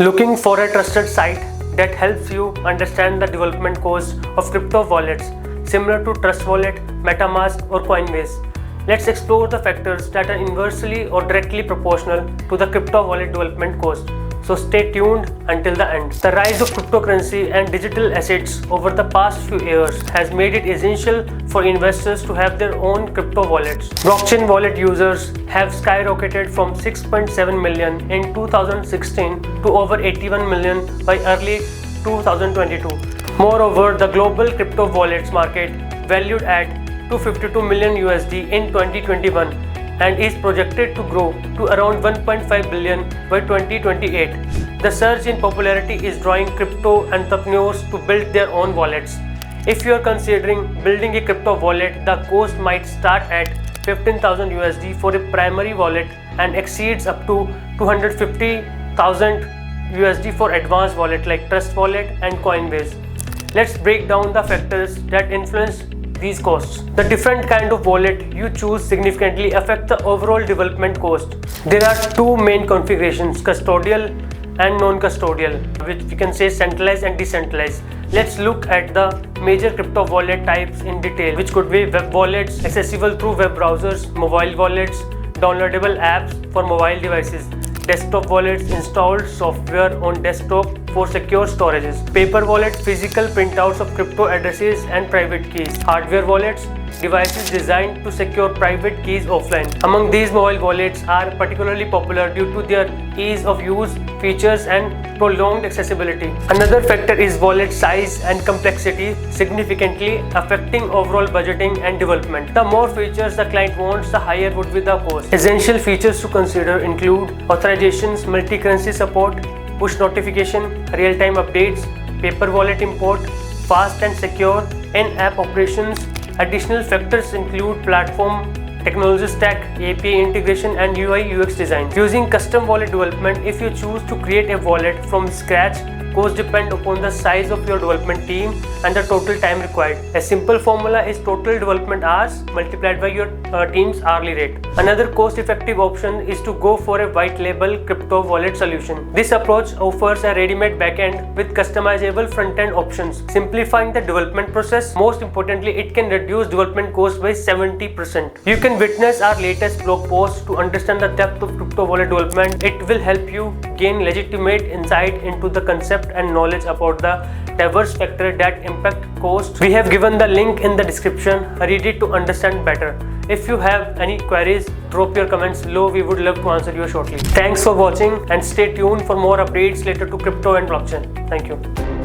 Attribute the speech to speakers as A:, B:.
A: Looking for a trusted site that helps you understand the development cost of crypto wallets similar to Trust Wallet, MetaMask or Coinbase. Let's explore the factors that are inversely or directly proportional to the crypto wallet development cost. So stay tuned until the end. The rise of cryptocurrency and digital assets over the past few years has made it essential for investors to have their own crypto wallets. Blockchain wallet users have skyrocketed from 6.7 million in 2016 to over 81 million by early 2022. Moreover, the global crypto wallets market valued at $252 million in 2021 and is projected to grow to around 1.5 billion by 2028. The surge in popularity is drawing crypto entrepreneurs to build their own wallets. If you are considering building a crypto wallet, the cost might start at $15,000 for a primary wallet and exceeds up to $250,000 for advanced wallet like Trust Wallet and Coinbase. Let's break down the factors that influence these costs. The different kind of wallet you choose significantly affect the overall development cost. There are two main configurations, custodial and non-custodial, which we can say centralized and decentralized. Let's look at the major crypto wallet types in detail, which could be web wallets, accessible through web browsers, mobile wallets, downloadable apps for mobile devices, desktop wallets, installed software on desktop for secure storages, paper wallet, physical printouts of crypto addresses and private keys, hardware wallets, devices designed to secure private keys offline. Among these, mobile wallets are particularly popular due to their ease of use, features and prolonged accessibility. Another factor is wallet size and complexity, significantly affecting overall budgeting and development. The more features the client wants, the higher would be the cost. Essential features to consider include authorizations, multi-currency support, push notification, real-time updates, paper wallet import, fast and secure in-app operations. Additional factors include platform, technology stack, API integration and UI UX design. Using custom wallet development, if you choose to create a wallet from scratch, costs depend upon the size of your development team and the total time required. A simple formula is total development hours multiplied by your team's hourly rate. Another cost-effective option is to go for a white label crypto wallet solution. This approach offers a ready-made backend with customizable front-end options, simplifying the development process. Most importantly, it can reduce development costs by 70%. You can witness our latest blog post to understand the depth of crypto wallet development. It will help you gain legitimate insight into the concept and knowledge about the diverse factors that impact cost. We have given the link in the description. Read it to understand better. If you have any queries, drop your comments below. We would love to answer you shortly. Thanks for watching and stay tuned for more updates related to crypto and blockchain. Thank you.